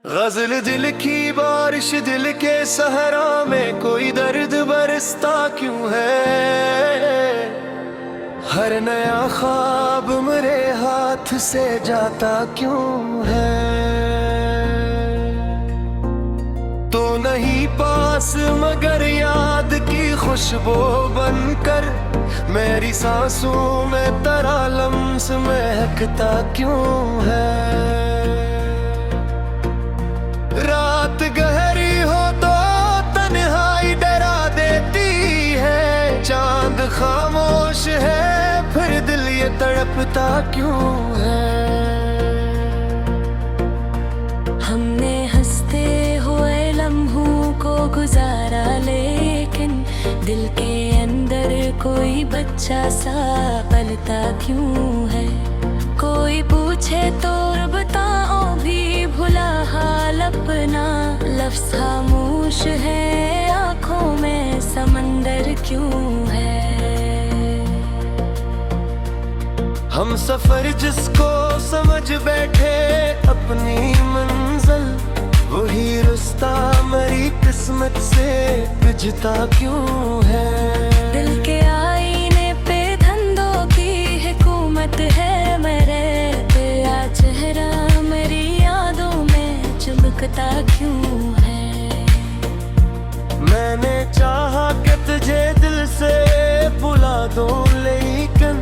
गजल दिल की बारिश दिल के सहरा में कोई दर्द बरसता क्यों है। हर नया ख्वाब मेरे हाथ से जाता क्यों है। तो नहीं पास मगर याद की खुशबू बनकर मेरी सांसों में तेरा लम्स महकता क्यों है। रात गहरी हो तो तन्हाई डरा देती है। चांद खामोश है फिर दिल ये तड़पता क्यों है। हमने हंसते हुए लम्हों को गुजारा लेकिन दिल के अंदर कोई बच्चा सा पलता क्यों है। कोई पूछे तो बताओ भी भुला हाल अपना। लफ्ज़ खामोश है आँखों में समंदर क्यों है। हम सफर जिसको समझ बैठे अपनी मंजिल वही रास्ता मेरी किस्मत से भिजता क्यों है। दिल के आईने पे धंधों की हुकूमत है। मेरे तेरा चेहरा मेरी यादों में चमकता क्यों है। मैंने चाहा कि तुझे दिल से बुला दूं लेकिन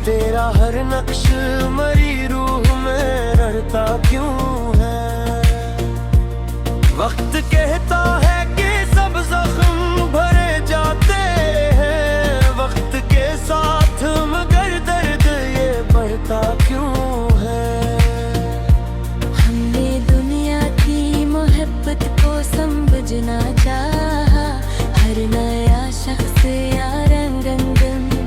तेरा हर नक्श मरी रूह में रड़ता क्यों है। वक्त कहता है कि सब जख्म भरे जाते हैं। वक्त के साथ मगर दर्द ये बढ़ता क्यों है। हमने दुनिया की मोहब्बत को समझना चाहा। हर नया शख्स या रंग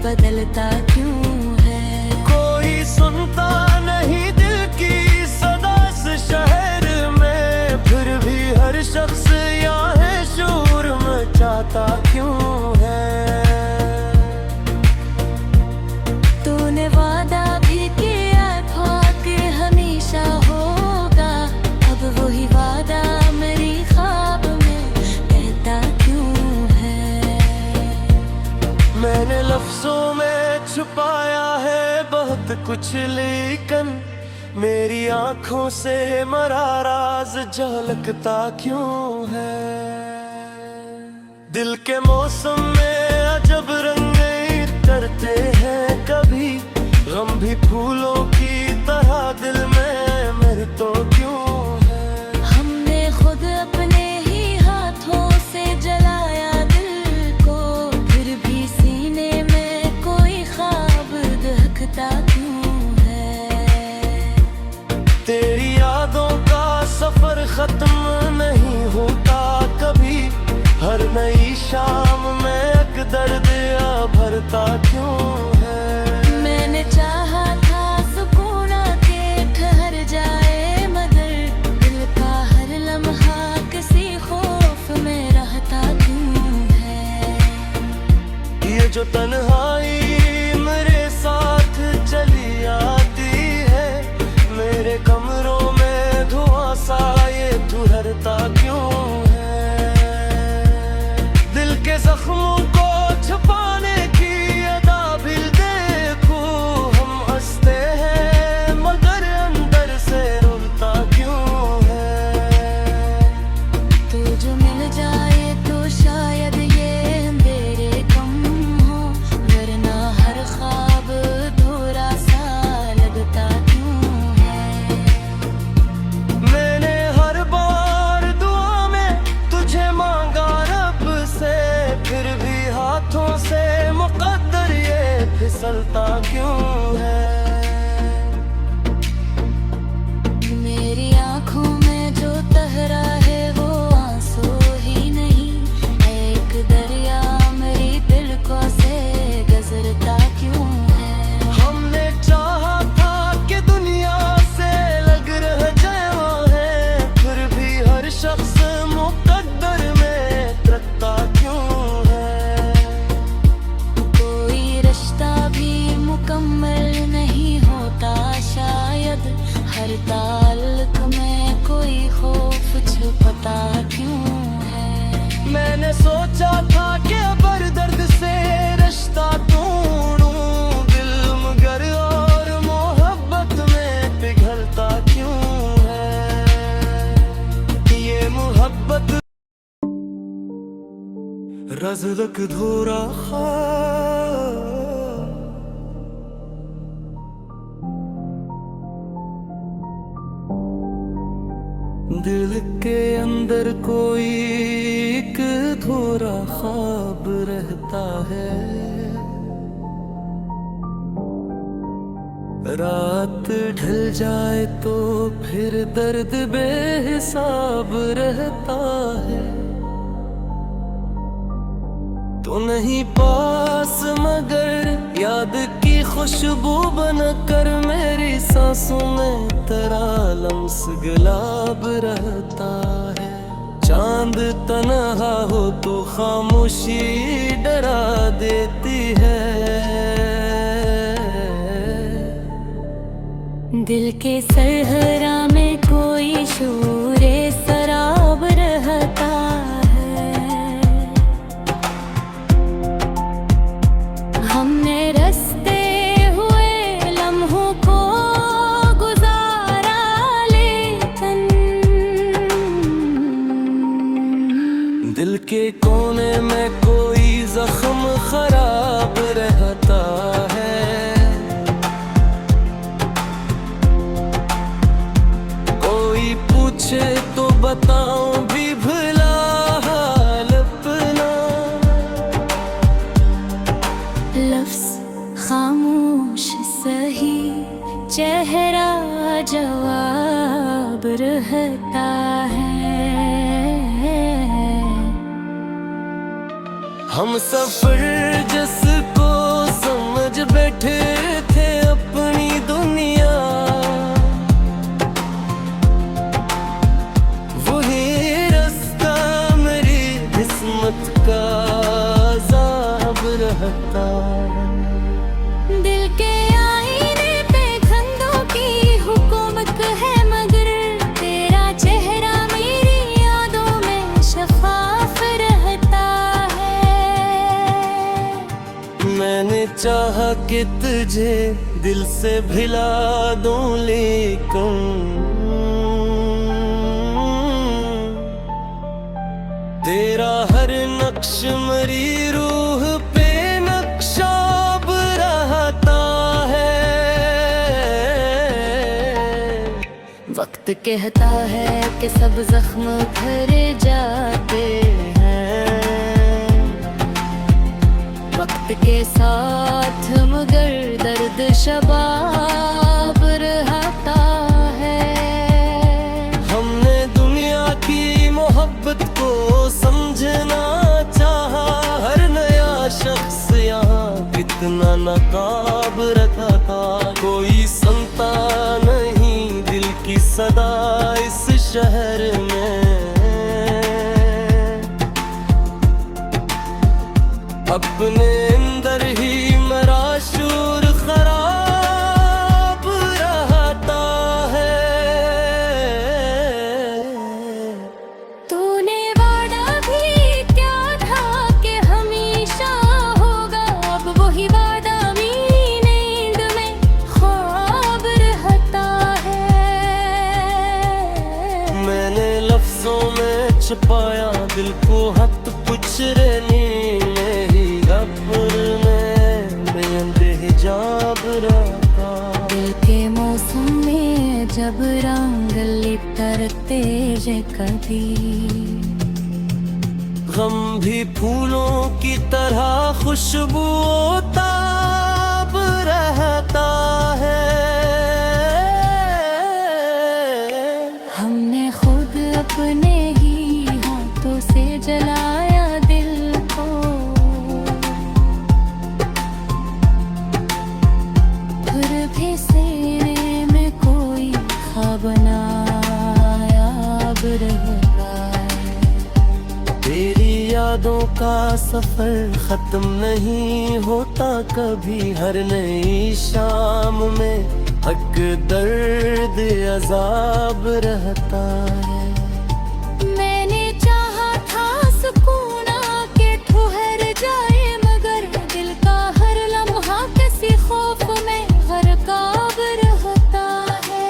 बदलता क्यों है। कोई सुनता नहीं दिल की सदा से शहर में फिर भी हर शख्स यहाँ है शोर मचाता क्यों है। तूने वादा भी किया था कि हमेशा होगा। अब वही वादा मेरी ख्वाब में कहता क्यों है। मैंने लफ्जों में छुपाया है बहुत कुछ लेकिन मेरी आंखों से मरा राज झलकता क्यों है। दिल के मौसम में अजब रंग करते हैं कभी गम भी फूलों की तरह दिल में मेरे तो क्यों है। हमने खुद अपने ही हाथों से जलाया दिल को फिर भी सीने में कोई ख्वाब दहकता क्यों है। तेरी यादों का सफर खत्म नहीं होता कभी हर नई शाम में एक दर्द भरता क्यों है। मैंने चाहा था सुकून के ठहर जाए मगर दिल का हर लम्हा किसी खौफ में रहता क्यों है। ये जो तन्हाई मेरे साथ चली आती है मेरे कमरों में धुआं सा ये धुरता क्यों है। दिल के जख्मों को छुपाने की अदा भी रज़लक धोरा ख्वाब, दिल के अंदर कोई एक धोरा ख्वाब रहता है। रात ढल जाए तो फिर दर्द बेहिसाब रहता है। तो नहीं पास मगर याद की खुशबू बनकर मेरी सांसों में तेरा लम्स गुलाब रहता है। चांद तन्हा हो तो खामोशी डरा देती है। दिल के सरहरा में कोई शोरे शराब रहता है। हमने रस्ते हुए लम्हों को गुजारा, लेकिन दिल के कोने में कोई जख्म खराब रहता है। पूछे तो बताऊं भी भला हाल अपना। लफ्ज़ खामोश सही, चेहरा जवाब रहता है। हम सफर जिसको समझ बैठे थे अपनी दुनिया, का अज़ाब रहता। दिल के आईने पे खंदों की हुकूमत है, मगर तेरा चेहरा मेरी यादों में शफाफ रहता है। मैंने चाहा कि तुझे दिल से भिला दूं, लेकिन तेरा हर नक्श मेरी रूह पे नक्शाब रहता है। वक्त कहता है कि सब जख्म भरे जाते हैं, वक्त के साथ मगर दर्द शबाब रहता है। हमने दुनिया की मोहब्बत को समझना चाहा, हर नया शख्स यहाँ कितना नकाब रखा था। कोई सुनता नहीं दिल की सदा इस शहर में। अपने अंदर ही मेरा शूर खराब रहता है। तूने वादा भी क्या था कि हमेशा होगा, अब वही वादा मेरी नींद में ख्वाब रहता है। मैंने लफ्जों में छुपाया दिल को हक कुछ रहने ही गफर में बेहिजाब रहता। दिल के मौसम में जब रंग लिपटते जे कभी, गम भी फूलों की तरह खुशबू ताब रहता है। हमने खुद अपने ही हाथों से जलाया दिल को, फिर भी सीने में कोई ख्वाब नायाब रहता है। तेरी यादों का सफर खत्म नहीं होता कभी, हर नई शाम में हक दर्द अजाब रहता है। मैंने चाहा था सुकून आके ठहर जाए, मगर दिल का हर लम्हा किसी खौफ में गरकाब रहता है।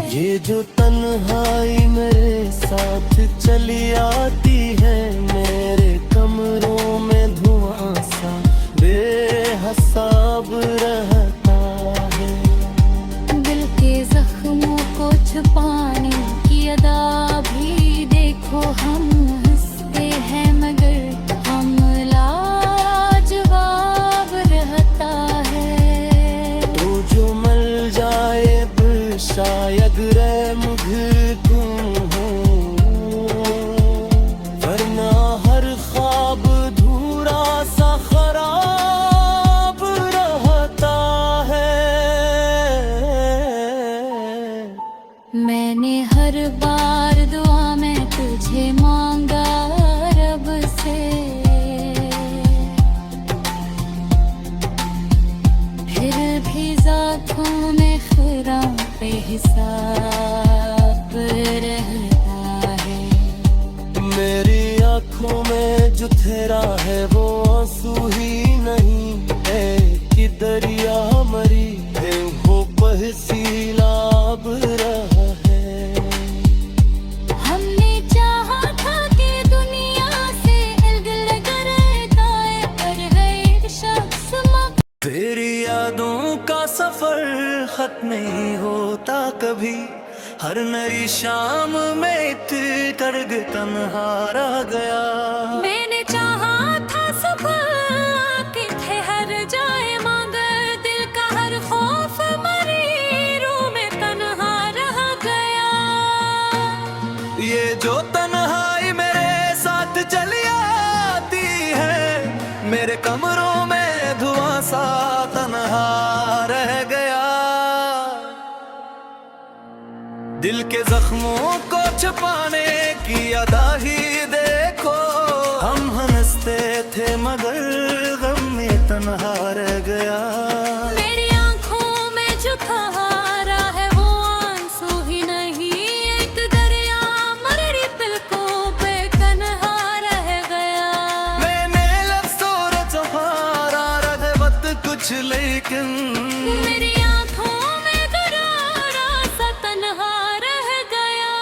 ये जो तन्हाई मेरे साथ चली आती है, मेरे कमरों में धुआं सा बेहिसाब रहता है। दिल के जख्मों को छुपाने की अदा भी देखो, हम हंसते हैं मगर हम लाजवाब रहता है। तो जो मर जाए फिर शायद रह मुझको हो, वरना हर ख्वाब धूरा सा खराब रहता है। मैंने हर बार दुआ में तुझे मांगा रब से, फिर भी ज़ातों में खुदा पे हिसाब रहता है। मेरी आँखों में जो ठहरा है वो आंसू ही नहीं है कि दरिया मरी है वो बहसीलाब रहा है। हमने चाहा था कि दुनिया से अलग लगा रहता है, पर है एक शख्स तेरी यादों का सफर खत्म नहीं होता कभी, हर नई शाम में दर्द तन्हा रह गया। मैंने चाहा था सुबह के ठहर जाए, मगर दिल का हर खौफ मरी रूह में तन्हा रह गया। ये जो तन्हाई मेरे साथ चली आती है, मेरे कमरों में धुआं सा तन्हा रह गया। दिल के जख्मों को छुपाने की अदा ही देखो, हम हंसते थे मगर गम में तन्हा रह गया। मेरी आंखों में जो सहारा है वो आंसू ही नहीं, एक दरिया मरड़ी पलकों पे तन्हा रह गया। मैंने लफ्ज़ों तुम्हारा रगबत कुछ लेकिन मेरी आंखों में गरारा सा तन्हा रह गया।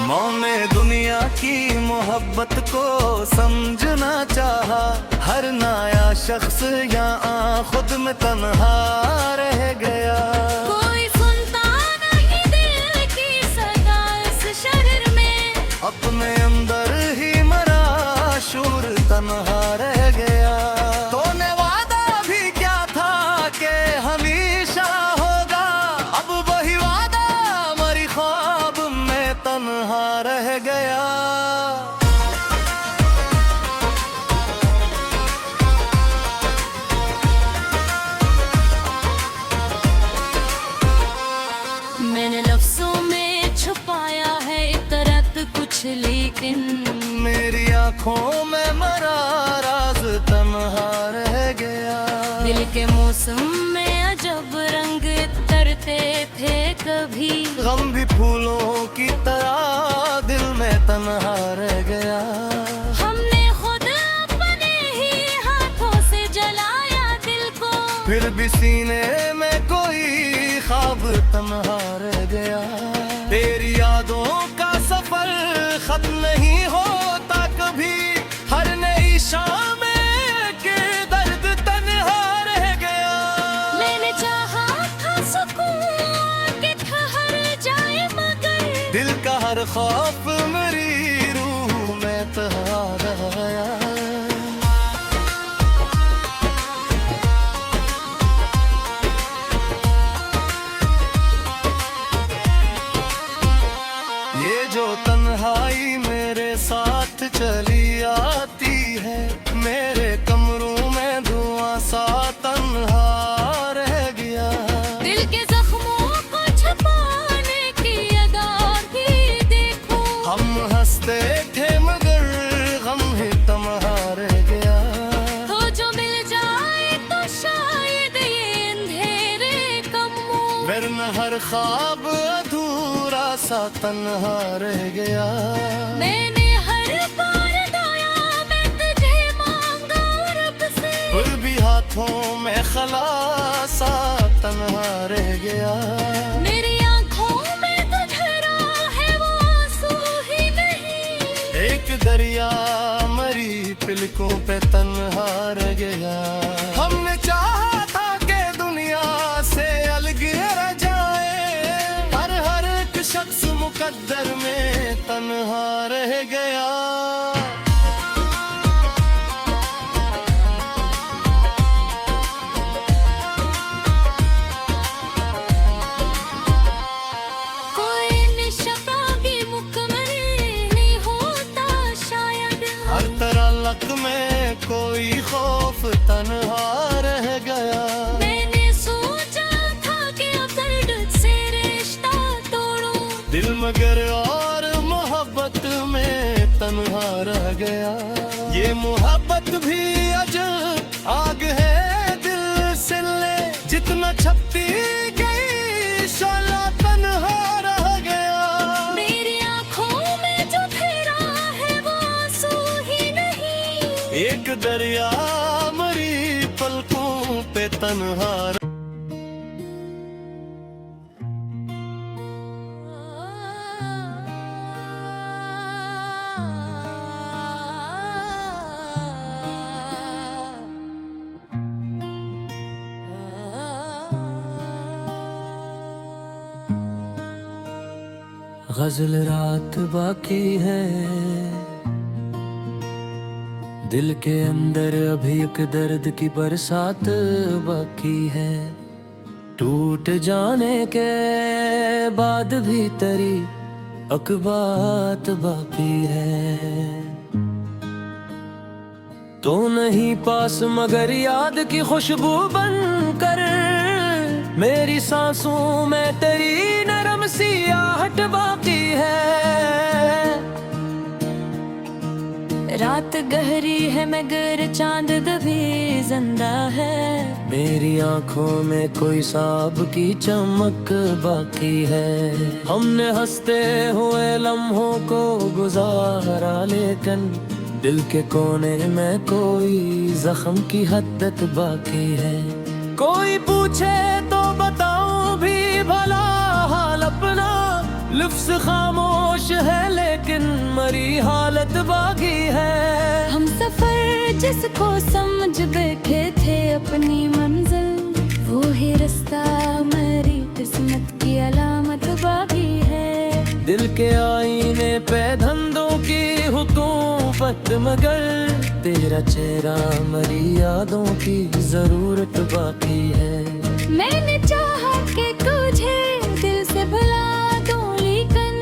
मैंने दुनिया की मोहब्बत को समझना चाहा, हर नया शख्स यहाँ खुद में तन्हा रह गया। कोई सुनता नहीं दिल की सदा इस शहर में, अपने अंदर ही मरा शूर तन्हा रह गया। तूने वादा भी क्या था कि हमेशा होगा, अब वही वादा मरी ख्वाब में तन्हा रह गया। मैंने लफ्जों में छुपाया है इतरत कुछ, लेकिन मेरी आंखों में मरा राज तन्हा रह गया। दिल के मौसम में अजब रंग तरते थे कभी, गम भी फूलों की तरह दिल में तन्हा रह गया। हमने खुद अपने ही हाथों से जलाया दिल को, फिर भी सीने में कोई ख्वाब तन्हा रह गया। तेरी यादों का सफर खत्म नहीं होता कभी, हर नई शाम के दर्द तन्हा रह गया। मैंने चाहा था सुकून के ठहर जाए, मगर दिल का हर खौफ मेरी रूह में तन्हा रह गया। ये जो तन्हाई मेरे साथ चली आती है, मेरे कमरों में धुआं सा तन्हा रह गया। दिल के जख्मों को छुपाने की अदा भी देखो, हम हंसते थे मगर गम ही तन्हा रह गया। तो जो मिल जाए तो शायद ये अंधेरे कम हो, वरना हर ख्वाब अधूरा सा तन्हा रह गया। मैंने हर बार दाया आंखों में खलासा तन्हा रह गया। मेरी आंखों में तो धरा है वो आंसू ही नहीं। एक दरिया मरी पलकों पे तन्हा रह गया। हमने चाहा था कि दुनिया से अलग रह जाए, हर एक शख्स मुकद्दर में तन्हा रह गया। में कोई खौफ तन्हा रह गया। मैंने सोचा था कि अब दर्द से रिश्ता तोड़ूं, दिल मगर और मोहब्बत में तन्हा रह गया। ये मोहब्बत भी अजब आग है दिल से ले, जितना छपती गई शोला तन्हा रह गया। मेरी आंखों में जो ठहरा है वो आंसू ही नहीं। एक दरिया मरी पलकों पे तन्हा। गजल रात बाकी है, दिल के अंदर अभी एक दर्द की बरसात बाकी है। टूट जाने के बाद भी तेरी अकबात बाकी है। तो नहीं पास मगर याद की खुशबू बनकर मेरी सांसों में तेरी नरम सी आहट बाकी है। रात गहरी है मगर चांद भी जिंदा है। मेरी आंखों में कोई साब की चमक बाकी है। हमने हंसते हुए लम्हों को गुजारा, लेकिन दिल के कोने में कोई जख्म की हद्दत बाकी है। कोई पूछे तो बताऊं भी भला हाल अपना, लफ्ज़ खामोश है लेकिन मरी हालत बाकी है। हम सफर जिसको समझ बैठे थे अपनी मंजिल, वो ही रास्ता मरी किस्मत की अलामत बाकी है। दिल के आईने पे धंधों की हुकूमत, मगर तेरा चेहरा मरी यादों की जरूरत बाकी है। मैंने चाहा कि तुझे दिल से भुला दूं, लेकिन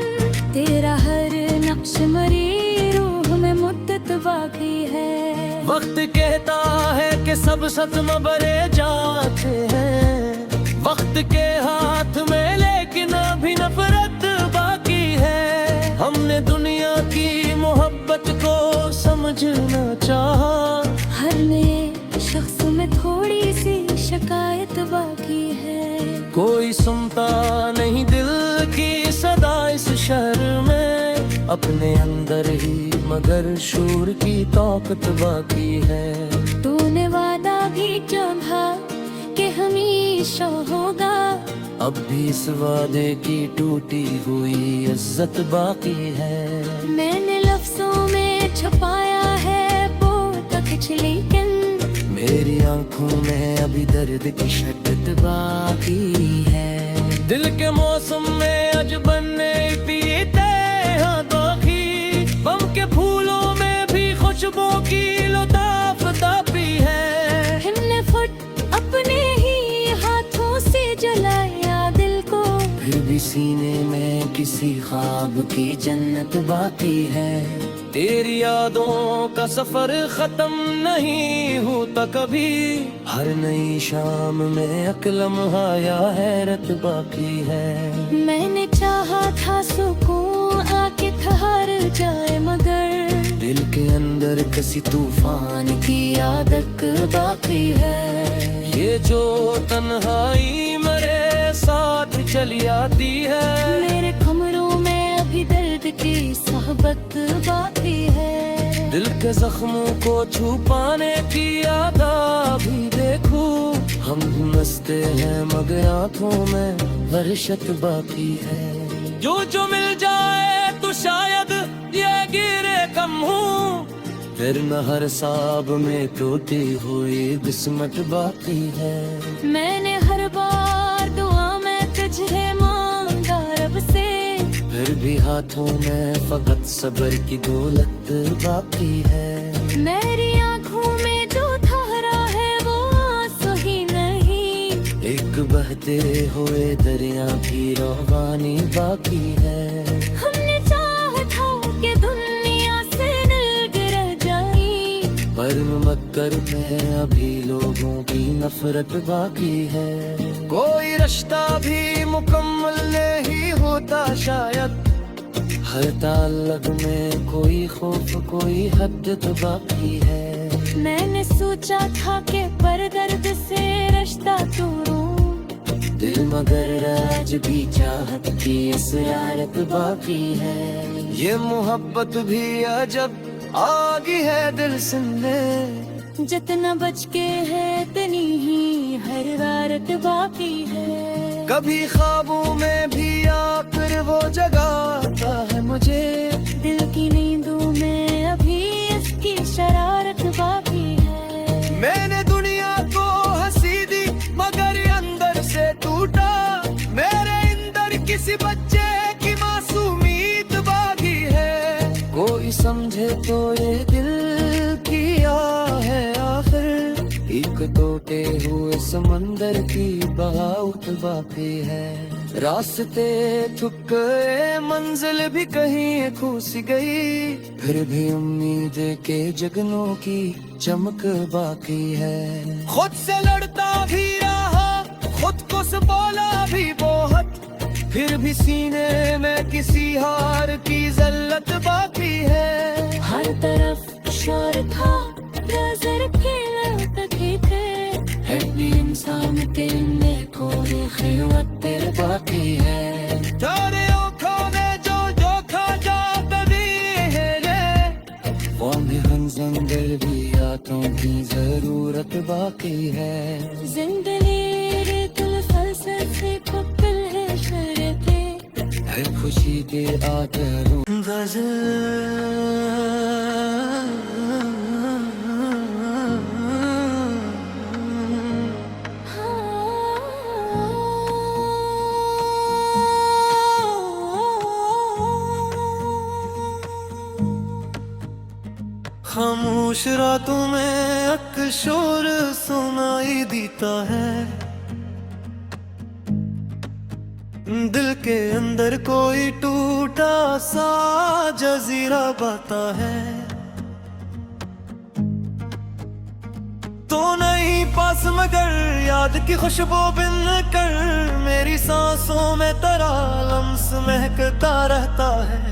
तेरा हर नक्श मरी रूह में मुद्दत बाकी है। वक्त कहता है कि सब सत्म बरे जाते हैं वक्त के हाथ में, लेकिन अभी नफरत बाकी है। हमने दुनिया की मोहब्बत को समझना चाहा, हर नए शख्स में थोड़ी सी शिकायत बाकी है। कोई सुनता नहीं दिल की सदा इस शहर में, अपने अंदर ही मगर शूर की ताकत बाकी है। तूने वादा भी किया कि हमेशा होगा, अब भी इस वादे की टूटी हुई इज्जत बाकी है। मैंने लफ्जों में छुपाया है वो तक, लेकिन मेरी आंखों में अभी दर्द की शिद्दत बाकी है। दिल के मौसम में आज बनने पीते हाँ दाखी, बम के फूलों में भी खुशबू की लुताफ तापी है। हमने फुट अपने ही हाथों से जलाया दिल को, फिर भी सीने में किसी ख्वाब की जन्नत बाकी है। तेरी यादों का सफर खत्म नहीं होता कभी, हर नई शाम में एक लम्हा या हैरत बाकी है। मैंने चाहा था सुकून आके ठहर जाए, मगर दिल के अंदर किसी तूफान की आदत बाकी है। ये जो तन्हाई मेरे साथ चली आती है, मेरे कमरों में अभी दर्द की सोहबत बाकी है। दिल के जख्मों को छुपाने की आदत भी देखो, हम हंसते हैं मगर आंखों में वर्षत बाकी है। जो मिल जाए तो शायद ये गिरे कम हूँ, फिर न हर साब में टूटी हुई किस्मत बाकी है। मैंने हर बार दुआ में तुझे मांगा रब से, फिर भी हाथों में फकत सब्र की दौलत बाकी है। मेरी आँखों में जो ठहरा है वो आंसू ही नहीं, एक बहते हुए दरिया की रवानी बाकी है। हमने चाहा था कि दुनिया से निलगिर जाई, पर मक्कर में अभी लोगों की नफरत बाकी है। कोई रिश्ता भी मुकम्मल नहीं होता शायद, हर ताल्लुक में कोई खौफ कोई हद तो बाकी है। मैंने सोचा था कि पर दर्द से रिश्ता तोड़ूं, दिल मगर आज भी चाहत की असरारत बाकी है। ये मोहब्बत भी अजब आगी है दिल सुनने, जितना बच के है इतनी ही हर रात बाकी है। कभी ख्वाबों में भी आकर वो जगाता है मुझे, दिल की नींदों में अभी इसकी शरारत बाकी है। मैंने दुनिया को हंसी दी मगर अंदर से टूटा, मेरे अंदर किसी बच्चे की मासूमियत बाकी है। कोई समझे तो ये दिल की है आखिर, एक टूटे हुए समंदर की बहावत बाकी है। रास्ते थक गए मंजिल भी कहीं खो सी गई, फिर भी उम्मीद के जगनों की चमक बाकी है। खुद से लड़ता भी रहा, खुद को संभाला भी बहुत, फिर भी सीने में किसी हार की जल्लत बाकी है। हर तरफ शोर था, नजर खेलते थे, है भी इंसान के कोई खिलवत बाकी है। तेरे आँखों में जो धोखा जाता भी है रे, वो में हम जंगल भी आतों की जरूरत बाकी है। जिंदगी दिल फलसफे को दिल है शरते, है खुशी के आदरों खामोश रातों में अक शोर सुनाई देता है, दिल के अंदर कोई टूटा सा जजीरा बाता है। तो नहीं पास मगर याद की खुशबू बिन कर, मेरी सांसों में तेरा लम्स महकता रहता है।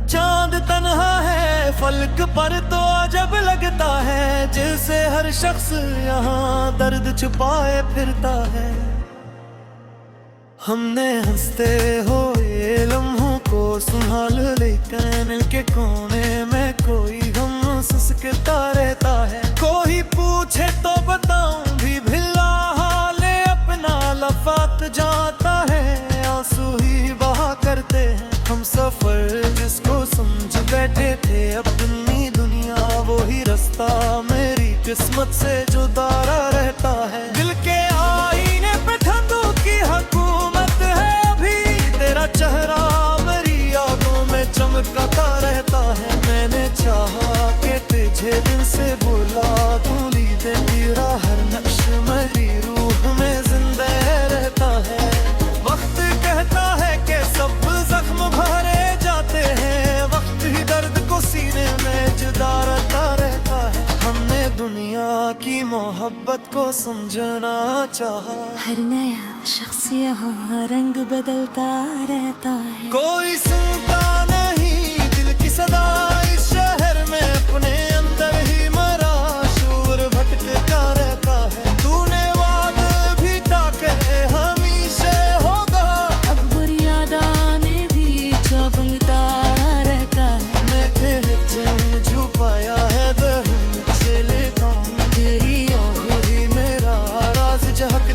चांद तन्हा है फलक पर तो अजब लगता है, जिसे हर शख्स यहाँ दर्द छुपाए फिरता है। हमने हंसते हुए लम्हों को संभाल लेकिन दिल के कोने में कोई गम सिसकता रहता है। कोई पूछे तो बताऊं भी भिला हाले अपना, लफात जाता है आंसू ही बहा करते हैं। हम सफर जिसको समझ बैठे थे अपनी दुनिया, वो ही रास्ता मेरी किस्मत से जुदारा रहता है। दिल के आईने पे ठंडों की हुकूमत है अभी, तेरा चेहरा मेरी यादों में चमकता रहता है। मैंने चाहा कि तुझे दिल से बुला दूं, लीदे तेरा हर नक्श मेरी रूह में जिंदा रहता है। वक्त कहता है कि सब जख्म भरे जाते हैं, वक्त ही दर्द को सीने में जुदारता रहता है। हमने दुनिया की मोहब्बत को समझना चाहा, हर नया शख्स यहाँ रंग बदलता रहता है। कोई सुनता नहीं दिल की सदा, इस शहर में अपने अंदर ही मरा शूर भटकता रहता है। तूने वादा भी था कि हमेशा होगा, अब बुरी यादाने भी चौबंगता रहता है। मैं तेरे चैन छुपाया है दर्द से लेता हूँ, तेरी आँखों ही मेरा राज झक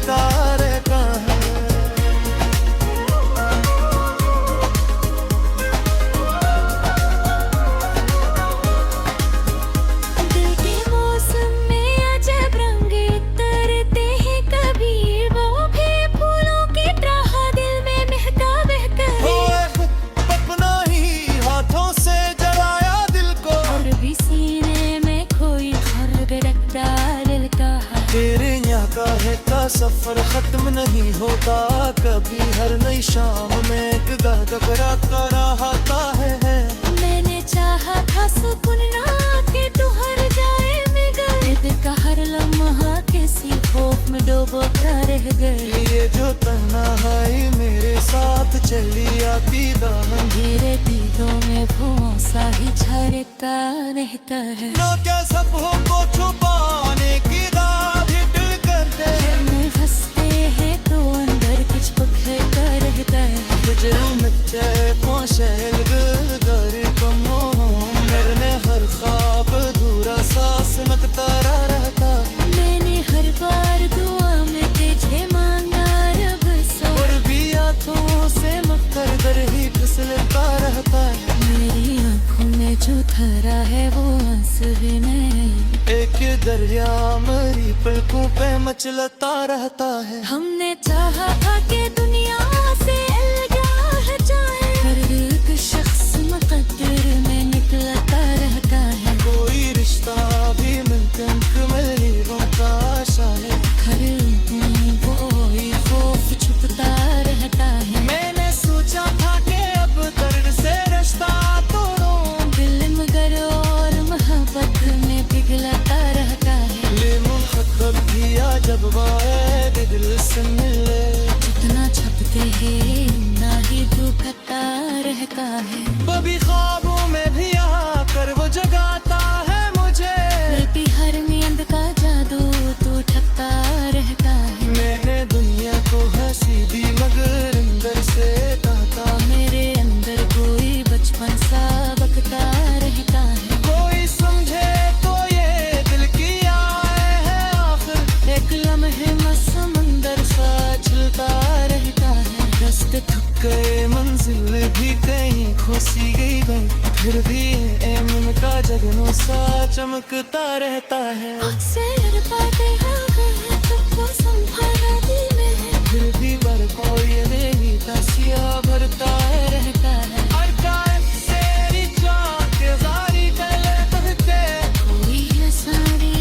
सफर खत्म नहीं होता कभी, हर नई शाम में एक दर्द टकराता रहता है। मैंने चाहा था सुकून ना के तू हर जाए मगर दिल का हर लम्हा किसी खौफ में डूबता रह गए। ये जो तन्हाई मेरे साथ चली आती दामन, धीरे दीदों में धुआं सा ही झरता रहता है। ना क्या सपनों को छुपाने की दादी दिल करते हैं, में फंसते हैं तो अंदर कुछ पकड़ता रहता है। तुझे नचे पहुंचेल घर कमो मेरे हर ख्वाब अधूरा सांस लगता रहता। मैंने हर बार दुआ में तुझे मांगा रब से, और भी हाथों से मकर दर ही फिसलता रहता है। मेरी आंखों में जो धरा है वो आंसू भी नहीं। एक दरिया मेरी पलकों पे मचलता रहता है। हमने चाहा था कि दुनिया से अलगा है जाए, पर एक शख्स मुकद्दर में निकलता रहता है। कोई रिश्ता भी मिलकर मेरी रोता आशा है, हर कोई खौफ छुपता रहता है। मैंने सोचा था कि अब दर्द से रिश्ता तोड़ूं, दिल मगर और मोहब्बत में पिघलता रहता है। ले मुखत्तब किया जब वाए दिल से मिले, जितना छपते हैं ना ही दुखता रहता है। कभी ख्वाबों में भी आकर वो जगाता है मुझे, रहती हर नींद का जादू तू ठगता रहता है। मैंने दुनिया को हंसी दी मगर अंदर से कहता, मेरे अंदर कोई बचपन सा बकता रहता है। कोई समझे तो ये दिल की आए है आखिर, एक लम्हे में समंदर सा चलता रहता है। रास्ते थक गए मंजिल भी कहीं खोसी गई, फिर भी एमन का जगनों सा चमकता रहता है। से पाते आ गए तुमको संभाला दी में, फिर भी बरको ये नहीं तासिया भरता है रहता है। हर टाइम तेरी चाहत के जारी चले तकते, कोई सारी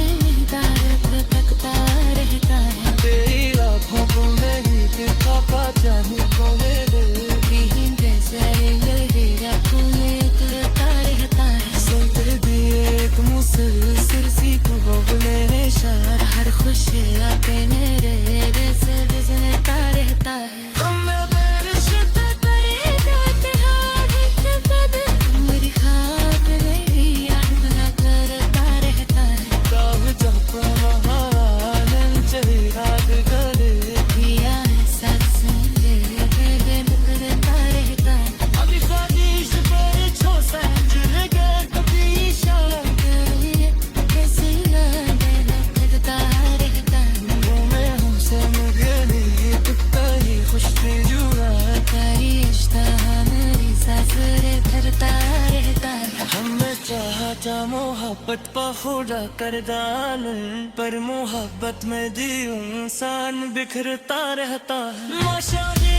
दर्द तकता रहता है। तेरी रातों को नहीं दिखा पा चाहे को मेरे, बीन जैसे लहरा कोई करता रहता है। सुनते भी एक मुसलसल सी को बोले शार, हर खुशी आते मेरे जैसे गुजरता रहता है। मेरी खाब मेरी याद ना करता रहता है। दिया है साथ संगे करता रहता है। कैसे लगेगा लगता रहता है। तेरी इश्तहा मेरी सासुरे करता रहता है। हमने चाहा था मोहब्बत पा खुदा कर डालूं, पर मोहब्बत में दी इंसान बिखरता रहता है। माशाअल्लाह